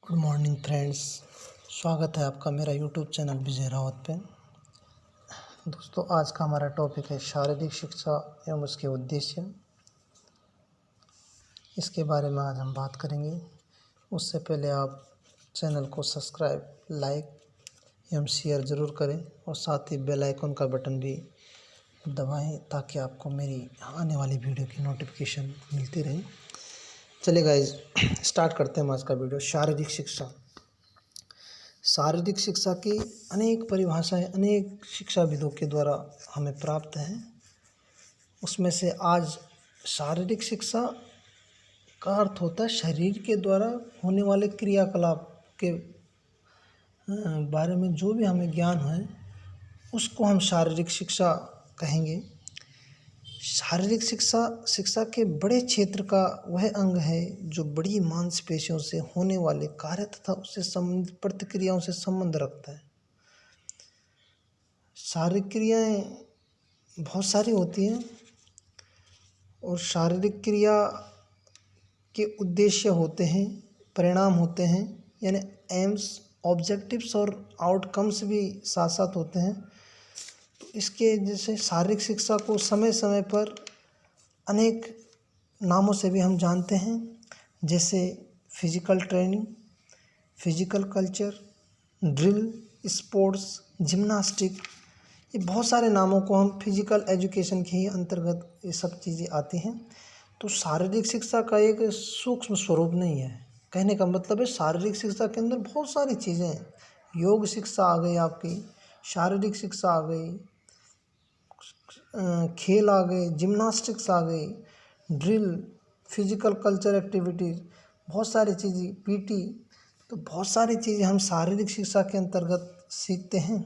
Good morning friends. स्वागत है आपका मेरा यूट्यूब चैनल विजय रावत पे। दोस्तों, आज का हमारा टॉपिक है शारीरिक शिक्षा एवं उसके उद्देश्य। इसके बारे में आज हम बात करेंगे। उससे पहले आप चैनल को सब्सक्राइब, लाइक एवं शेयर ज़रूर करें और साथ ही बेल आइकन का बटन भी दबाएं ताकि आपको मेरी आने वाली वीडियो की नोटिफिकेशन मिलती रहे। चलिए गाइस, स्टार्ट करते हैं आज का वीडियो। शारीरिक शिक्षा। शारीरिक शिक्षा की अनेक परिभाषाएं अनेक शिक्षाविदों के द्वारा हमें प्राप्त हैं। उसमें से आज शारीरिक शिक्षा का अर्थ होता है शरीर के द्वारा होने वाले क्रियाकलाप के बारे में जो भी हमें ज्ञान है उसको हम शारीरिक शिक्षा कहेंगे। शारीरिक शिक्षा के बड़े क्षेत्र का वह अंग है जो बड़ी मांसपेशियों से होने वाले कार्य तथा उससे संबंधित प्रतिक्रियाओं से संबंध रखता है। शारीरिक क्रियाएं बहुत सारी होती हैं और शारीरिक क्रिया के उद्देश्य होते हैं, परिणाम होते हैं, यानी एम्स, ऑब्जेक्टिव्स और आउटकम्स भी साथ साथ होते हैं। तो इसके जैसे शारीरिक शिक्षा को समय समय पर अनेक नामों से भी हम जानते हैं, जैसे physical training, physical culture, drill, sports, gymnastic. ये बहुत सारे नामों को हम फिजिकल एजुकेशन के ही अंतर्गत ये सब चीज़ें आती हैं। तो शारीरिक शिक्षा का एक सूक्ष्म स्वरूप नहीं है। कहने का मतलब है शारीरिक शिक्षा के अंदर बहुत सारी चीज़ें हैं। योग शिक्षा आ गई आपकी, शारीरिक शिक्षा आ गई, खेल आ गए, जिम्नास्टिक्स आ गई, ड्रिल, फिजिकल कल्चर एक्टिविटीज़, बहुत सारी चीज़ें, पीटी। तो बहुत सारी चीज़ें हम शारीरिक शिक्षा के अंतर्गत सीखते हैं।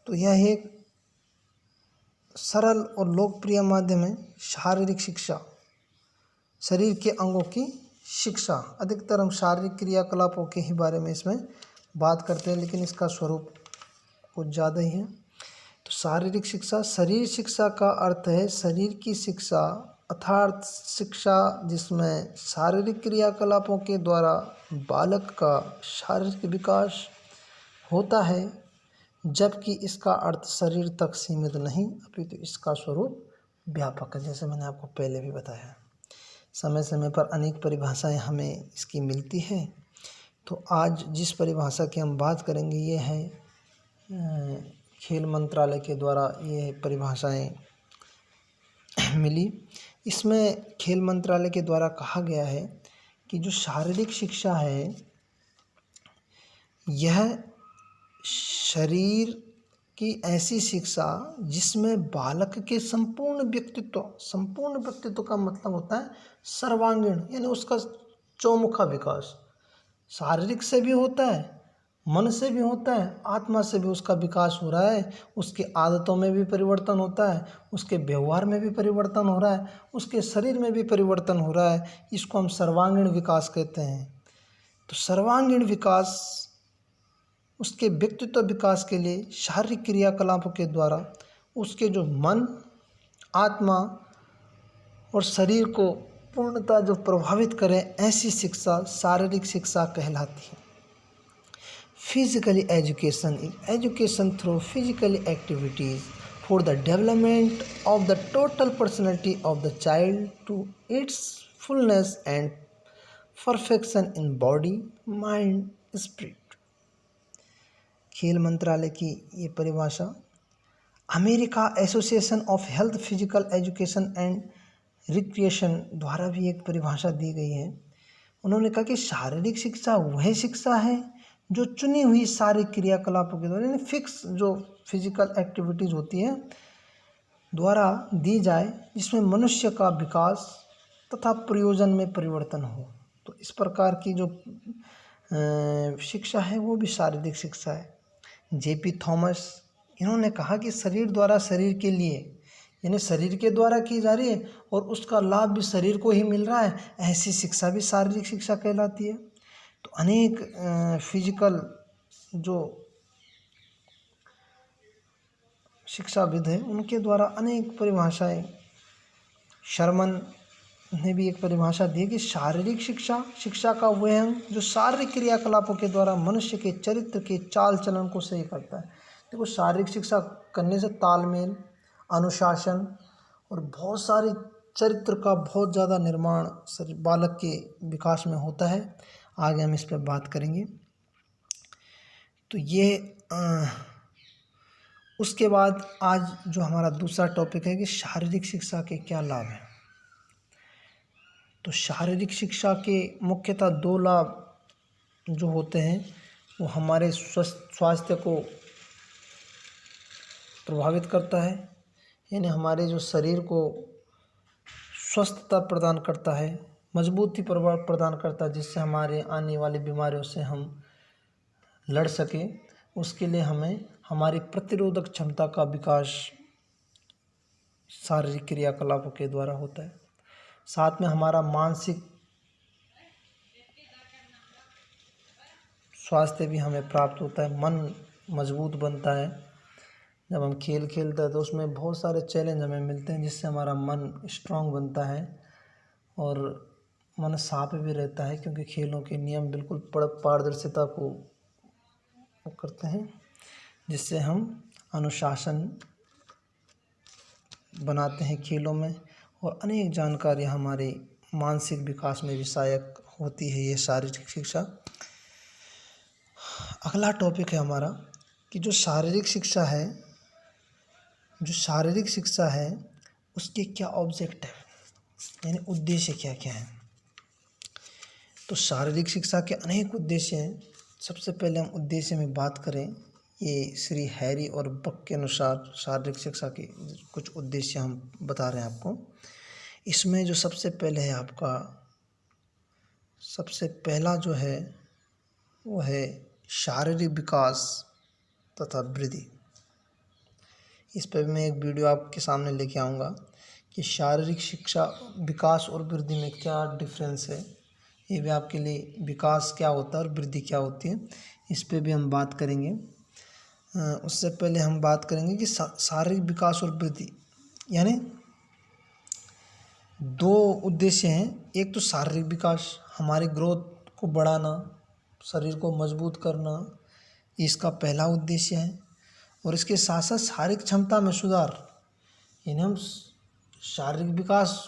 तो यह एक सरल और लोकप्रिय माध्यम है शारीरिक शिक्षा, शरीर के अंगों की शिक्षा। अधिकतर हम शारीरिक क्रियाकलापों के ही बारे में इसमें बात करते हैं, लेकिन इसका स्वरूप कुछ ज़्यादा ही है। तो शारीरिक शिक्षा, शरीर शिक्षा का अर्थ है शरीर की शिक्षा अर्थात शिक्षा जिसमें शारीरिक क्रियाकलापों के द्वारा बालक का शारीरिक विकास होता है, जबकि इसका अर्थ शरीर तक सीमित नहीं अपितु इसका स्वरूप व्यापक है। जैसे मैंने आपको पहले भी बताया, समय समय पर अनेक परिभाषाएं हमें इसकी मिलती है। तो आज जिस परिभाषा की हम बात करेंगे ये है खेल मंत्रालय के द्वारा ये परिभाषाएं मिली। इसमें खेल मंत्रालय के द्वारा कहा गया है कि जो शारीरिक शिक्षा है यह शरीर की ऐसी शिक्षा जिसमें बालक के संपूर्ण व्यक्तित्व का मतलब होता है सर्वांगीण, यानी उसका चौमुखा विकास। शारीरिक से भी होता है, मन से भी होता है, आत्मा से भी उसका विकास हो रहा है। उसकी आदतों में भी परिवर्तन होता है, उसके व्यवहार में भी परिवर्तन हो रहा है, उसके शरीर में भी परिवर्तन हो रहा है। इसको हम सर्वांगीण विकास कहते हैं। तो सर्वांगीण विकास, उसके व्यक्तित्व विकास के लिए शारीरिक क्रियाकलापों के द्वारा उसके जो मन, आत्मा और शरीर को पूर्णतः जो प्रभावित करे, ऐसी शिक्षा शारीरिक शिक्षा कहलाती है। Physically education through physical activities for the development of the total personality of the child to its fullness and perfection in body, mind, spirit. खेल मंत्रालय की ये परिभाषा America association of health physical education and recreation द्वारा भी एक परिभाषा दी गई है। उन्होंने कहा कि शारीरिक शिक्षा वह शिक्षा है जो चुनी हुई सारी क्रियाकलापों के द्वारा, यानी फिक्स जो फिजिकल एक्टिविटीज़ होती है द्वारा दी जाए, जिसमें मनुष्य का विकास तथा प्रयोजन में परिवर्तन हो। तो इस प्रकार की जो शिक्षा है वो भी शारीरिक शिक्षा है। जेपी थॉमस, इन्होंने कहा कि शरीर द्वारा शरीर के लिए, यानी शरीर के द्वारा की जा रही है और उसका लाभ भी शरीर को ही मिल रहा है, ऐसी शिक्षा भी शारीरिक शिक्षा कहलाती है। तो अनेक फिजिकल जो शिक्षाविद हैं उनके द्वारा अनेक परिभाषाएं, शर्मन ने भी एक परिभाषा दी कि शारीरिक शिक्षा शिक्षा का वह अंग जो शारीरिक क्रियाकलापों के द्वारा मनुष्य के चरित्र के चाल चलन को सही करता है। देखो, शारीरिक शिक्षा करने से तालमेल, अनुशासन और बहुत सारी चरित्र का बहुत ज़्यादा निर्माण बालक के विकास में होता है। आगे हम इस पर बात करेंगे। तो ये उसके बाद आज जो हमारा दूसरा टॉपिक है कि शारीरिक शिक्षा के क्या लाभ हैं। तो शारीरिक शिक्षा के मुख्यतः 2 लाभ जो होते हैं वो हमारे स्वास्थ्य को प्रभावित करता है, यानी हमारे जो शरीर को स्वस्थता प्रदान करता है, मजबूती प्रदान करता है, जिससे हमारे आने वाली बीमारियों से हम लड़ सकें। उसके लिए हमें हमारी प्रतिरोधक क्षमता का विकास शारीरिक क्रियाकलापों के द्वारा होता है। साथ में हमारा मानसिक स्वास्थ्य भी हमें प्राप्त होता है, मन मजबूत बनता है। जब हम खेल खेलते हैं तो उसमें बहुत सारे चैलेंज हमें मिलते हैं, जिससे हमारा मन स्ट्रांग बनता है और मन साफ भी रहता है, क्योंकि खेलों के नियम बिल्कुल पारदर्शिता को करते हैं, जिससे हम अनुशासन बनाते हैं खेलों में, और अनेक जानकारी हमारे मानसिक विकास में भी सहायक होती है ये शारीरिक शिक्षा। अगला टॉपिक है हमारा कि जो शारीरिक शिक्षा है उसके क्या ऑब्जेक्ट है, यानी उद्देश्य क्या क्या है। तो शारीरिक शिक्षा के अनेक उद्देश्य हैं। सबसे पहले हम उद्देश्य में बात करें, ये श्री हैरी और बक के अनुसार शारीरिक शिक्षा के कुछ उद्देश्य हम बता रहे हैं आपको। इसमें जो सबसे पहले है आपका, सबसे पहला जो है वो है शारीरिक विकास तथा वृद्धि। इस पर मैं एक वीडियो आपके सामने लेके आऊँगा कि शारीरिक शिक्षा विकास और वृद्धि में क्या डिफरेंस है। ये भी आपके लिए विकास क्या होता है और वृद्धि क्या होती है, इस पे भी हम बात करेंगे। उससे पहले हम बात करेंगे कि शारीरिक विकास और वृद्धि यानी 2 उद्देश्य हैं। एक तो शारीरिक विकास, हमारी ग्रोथ को बढ़ाना, शरीर को मजबूत करना, इसका पहला उद्देश्य है। और इसके साथ साथ शारीरिक क्षमता में सुधार, यानी हम शारीरिक विकास,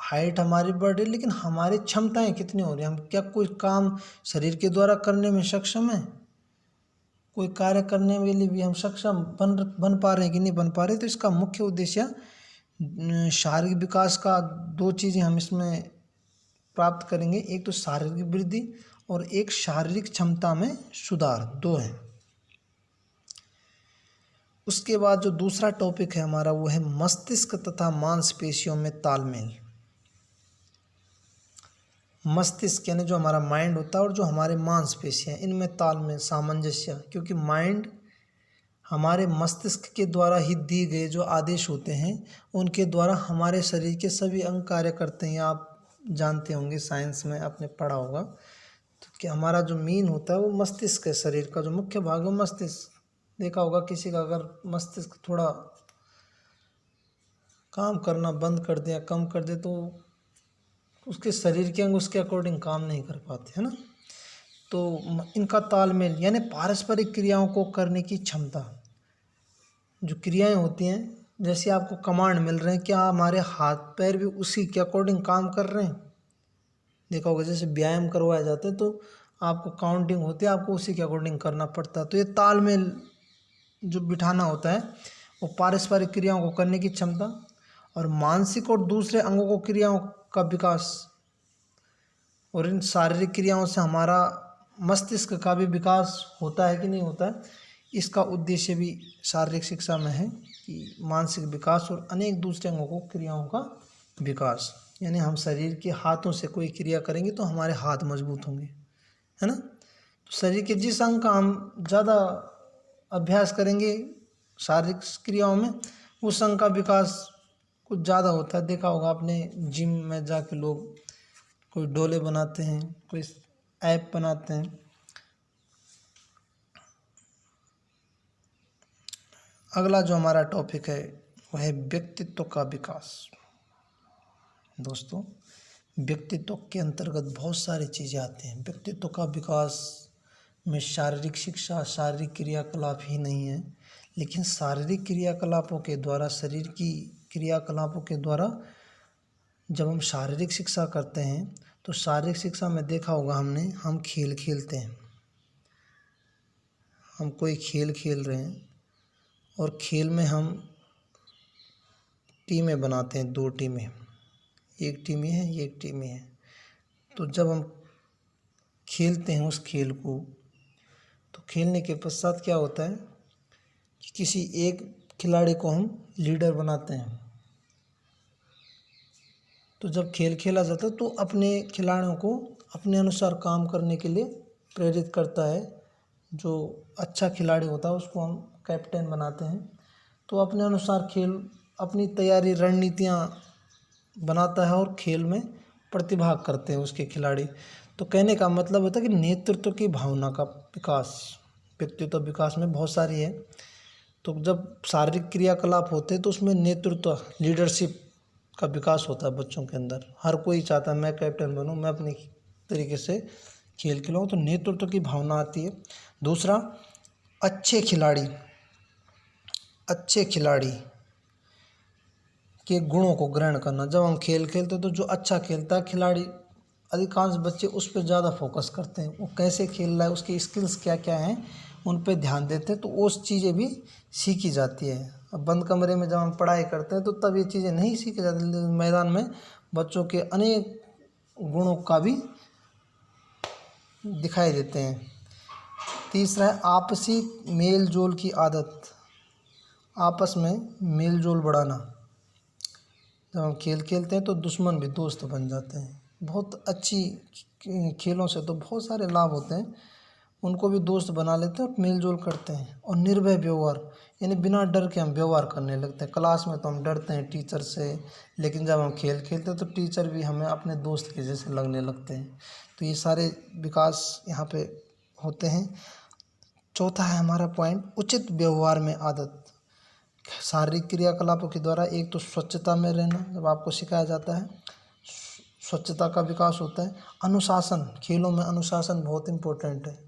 हाइट हमारी बढ़ रही, लेकिन हमारी क्षमताएं कितनी हो रही हैं, हम क्या कोई काम शरीर के द्वारा करने में सक्षम हैं, कोई कार्य करने के लिए भी हम सक्षम बन पा रहे हैं कि नहीं बन पा रहे। तो इसका मुख्य उद्देश्य शारीरिक विकास का 2 चीज़ें हम इसमें प्राप्त करेंगे, एक तो शारीरिक वृद्धि और एक शारीरिक क्षमता में सुधार, 2 हैं। उसके बाद जो दूसरा टॉपिक है हमारा वो है मस्तिष्क तथा मांसपेशियों में तालमेल। मस्तिष्क यानी जो हमारा माइंड होता है और जो हमारे मांसपेशियां, इनमें तालमेल, सामंजस्य, क्योंकि माइंड हमारे मस्तिष्क के द्वारा ही दिए गए जो आदेश होते हैं उनके द्वारा हमारे शरीर के सभी अंग कार्य करते हैं। आप जानते होंगे, साइंस में आपने पढ़ा होगा, तो कि हमारा जो मेन होता है वो मस्तिष्क है, शरीर का जो मुख्य भाग है मस्तिष्क। देखा होगा किसी का अगर मस्तिष्क थोड़ा काम करना बंद कर दे या कम कर दे तो उसके शरीर के अंग उसके अकॉर्डिंग काम नहीं कर पाते, है ना। तो इनका तालमेल यानी पारस्परिक क्रियाओं को करने की क्षमता, जो क्रियाएं होती हैं, जैसे आपको कमांड मिल रहे हैं, क्या हमारे हाथ पैर भी उसी के अकॉर्डिंग काम कर रहे हैं। देखा होगा जैसे व्यायाम करवाया जाता है तो आपको काउंटिंग होती है, आपको उसी के अकॉर्डिंग करना पड़ता है। तो ये तालमेल जो बिठाना होता है वो पारस्परिक क्रियाओं को करने की क्षमता, और मानसिक और दूसरे अंगों को क्रियाओं का विकास, और इन शारीरिक क्रियाओं से हमारा मस्तिष्क का भी विकास होता है कि नहीं होता है। इसका उद्देश्य भी शारीरिक शिक्षा में है कि मानसिक विकास और अनेक दूसरे अंगों को क्रियाओं का विकास, यानी हम शरीर के हाथों से कोई क्रिया करेंगे तो हमारे हाथ मजबूत होंगे, है ना। तो शरीर के जिस अंग का हम ज़्यादा अभ्यास करेंगे शारीरिक क्रियाओं में, उस अंग का विकास कुछ ज़्यादा होता है। देखा होगा आपने जिम में जाके लोग कोई डोले बनाते हैं, कोई ऐप बनाते हैं। अगला जो हमारा टॉपिक है वह है व्यक्तित्व का विकास। दोस्तों, व्यक्तित्व के अंतर्गत बहुत सारी चीज़ें आती हैं। व्यक्तित्व का विकास में शारीरिक शिक्षा, शारीरिक क्रियाकलाप ही नहीं है, लेकिन शारीरिक क्रियाकलापों के द्वारा, शरीर की क्रियाकलापों के द्वारा जब हम शारीरिक शिक्षा करते हैं तो शारीरिक शिक्षा में देखा होगा हमने, हम खेल खेलते हैं, हम कोई खेल खेल रहे हैं और खेल में हम टीमें बनाते हैं, 2 टीमें, एक टीम ये है, एक टीम ये है। तो जब हम खेलते हैं उस खेल को, तो खेलने के पश्चात क्या होता है कि किसी एक खिलाड़ी को हम लीडर बनाते हैं। तो जब खेल खेला जाता है तो अपने खिलाड़ियों को अपने अनुसार काम करने के लिए प्रेरित करता है। जो अच्छा खिलाड़ी होता है उसको हम कैप्टन बनाते हैं, तो अपने अनुसार खेल, अपनी तैयारी, रणनीतियाँ बनाता है और खेल में प्रतिभाग करते हैं उसके खिलाड़ी। तो कहने का मतलब होता है कि नेतृत्व की भावना का विकास, व्यक्तित्व विकास में बहुत सारी है। तो जब शारीरिक क्रियाकलाप होते हैं तो उसमें नेतृत्व, लीडरशिप का विकास होता है बच्चों के अंदर। हर कोई चाहता है मैं कैप्टन बनूं, मैं अपने तरीके से खेल खिलाऊं, तो नेतृत्व की भावना आती है। दूसरा, अच्छे खिलाड़ी के गुणों को ग्रहण करना। जब हम खेल खेलते तो जो अच्छा खेलता है खिलाड़ी, अधिकांश बच्चे उस पर ज़्यादा फोकस करते हैं, वो कैसे खेल रहा है, उसकी स्किल्स क्या क्या हैं, उन पर ध्यान देते हैं, तो वो चीज़ें भी सीखी जाती है। अब बंद कमरे में जब हम पढ़ाई करते हैं तो तब ये चीज़ें नहीं सीखी जाती, लेकिन मैदान में बच्चों के अनेक गुणों का भी दिखाई देते हैं। तीसरा है आपसी मेल जोल की आदत, आपस में मेल जोल बढ़ाना। जब हम खेल खेलते हैं तो दुश्मन भी दोस्त बन जाते हैं। बहुत अच्छी खेलों से तो बहुत सारे लाभ होते हैं, उनको भी दोस्त बना लेते हैं और मेल जोल करते हैं। और निर्भय व्यवहार, यानी बिना डर के हम व्यवहार करने लगते हैं। क्लास में तो हम डरते हैं टीचर से, लेकिन जब हम खेल खेलते हैं तो टीचर भी हमें अपने दोस्त के जैसे लगने लगते हैं। तो ये सारे विकास यहाँ पे होते हैं। चौथा है हमारा पॉइंट, उचित व्यवहार में आदत। शारीरिक क्रियाकलापों के द्वारा एक तो स्वच्छता में रहना, जब आपको सिखाया जाता है, स्वच्छता का विकास होता है। अनुशासन, खेलों में अनुशासन बहुत इम्पोर्टेंट है।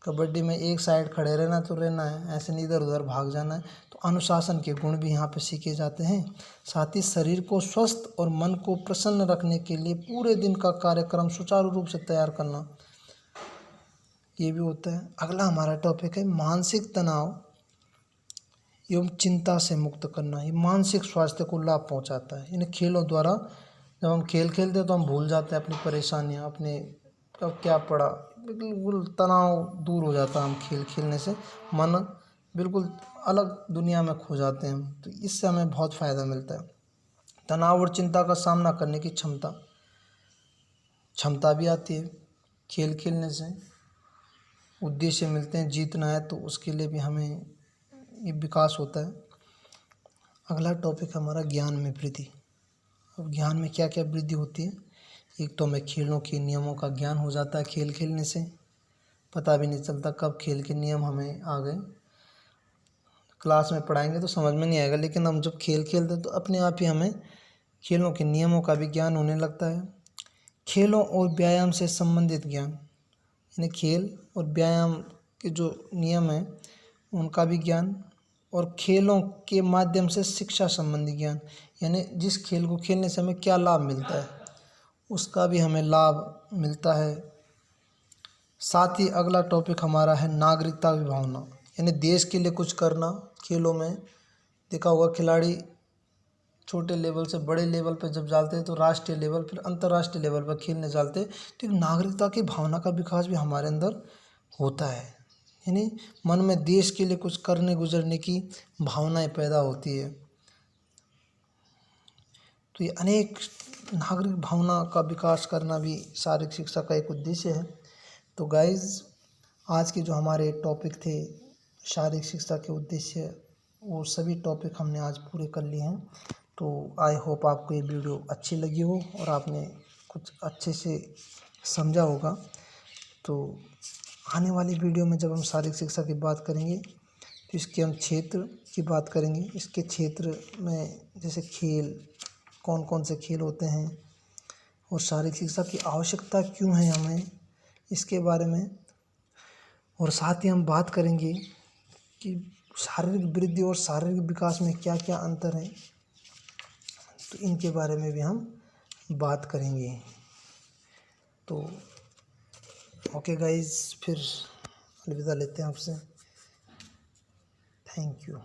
कबड्डी में एक साइड खड़े रहना तो रहना है, ऐसे नहीं इधर उधर भाग जाना है। तो अनुशासन के गुण भी यहाँ पे सीखे जाते हैं। साथ ही शरीर को स्वस्थ और मन को प्रसन्न रखने के लिए पूरे दिन का कार्यक्रम सुचारू रूप से तैयार करना, ये भी होता है। अगला हमारा टॉपिक है मानसिक तनाव एवं चिंता से मुक्त करना। ये मानसिक स्वास्थ्य को लाभ पहुंचाता है। इन खेलों द्वारा जब हम खेल खेलते हैं तो हम भूल जाते हैं अपनी परेशानियां, अपने कब क्या पड़ा, बिल्कुल तनाव दूर हो जाता है। हम खेल खेलने से मन बिल्कुल अलग दुनिया में खो जाते हैं हम, तो इससे हमें बहुत फ़ायदा मिलता है। तनाव और चिंता का सामना करने की क्षमता भी आती है खेल खेलने से। उद्देश्य मिलते हैं, जीतना है तो उसके लिए भी हमें ये विकास होता है। अगला टॉपिक हमारा ज्ञान में वृद्धि। अब ज्ञान में क्या क्या वृद्धि होती है, एक तो हमें खेलों के नियमों का ज्ञान हो जाता है। खेल खेलने से पता भी नहीं चलता कब खेल के नियम हमें आ गए। क्लास में पढ़ाएंगे तो समझ में नहीं आएगा, लेकिन हम जब खेल खेलते हैं तो अपने आप ही हमें खेलों के नियमों का भी ज्ञान होने लगता है। खेलों और व्यायाम से संबंधित ज्ञान, यानी खेल और व्यायाम के जो नियम हैं उनका भी ज्ञान। और खेलों के माध्यम से शिक्षा संबंधी ज्ञान, यानी जिस खेल को खेलने से हमें क्या लाभ मिलता है उसका भी हमें लाभ मिलता है। साथ ही अगला टॉपिक हमारा है नागरिकता की भावना, यानी देश के लिए कुछ करना। खेलों में देखा होगा खिलाड़ी छोटे लेवल से बड़े लेवल पर जब जाते हैं तो राष्ट्रीय लेवल फिर अंतर्राष्ट्रीय लेवल पर खेलने जाते हैं, तो एक नागरिकता की भावना का विकास भी हमारे अंदर होता है। यानी मन में देश के लिए कुछ करने गुजरने की भावनाएं पैदा होती है। तो ये अनेक नागरिक भावना का विकास करना भी शारीरिक शिक्षा का एक उद्देश्य है। तो गाइज, आज के जो हमारे टॉपिक थे शारीरिक शिक्षा के उद्देश्य, वो सभी टॉपिक हमने आज पूरे कर लिए हैं। तो आई होप आपको ये वीडियो अच्छी लगी हो और आपने कुछ अच्छे से समझा होगा। तो आने वाली वीडियो में जब हम शारीरिक शिक्षा की बात करेंगे तो इसके हम क्षेत्र की बात करेंगे। इसके क्षेत्र में जैसे खेल, कौन कौन से खेल होते हैं, और शारीरिक शिक्षा की आवश्यकता क्यों है हमें, इसके बारे में। और साथ ही हम बात करेंगे कि शारीरिक वृद्धि और शारीरिक विकास में क्या क्या अंतर है, तो इनके बारे में भी हम बात करेंगे। तो ओके गाइस, फिर अलविदा लेते हैं आपसे। Thank you.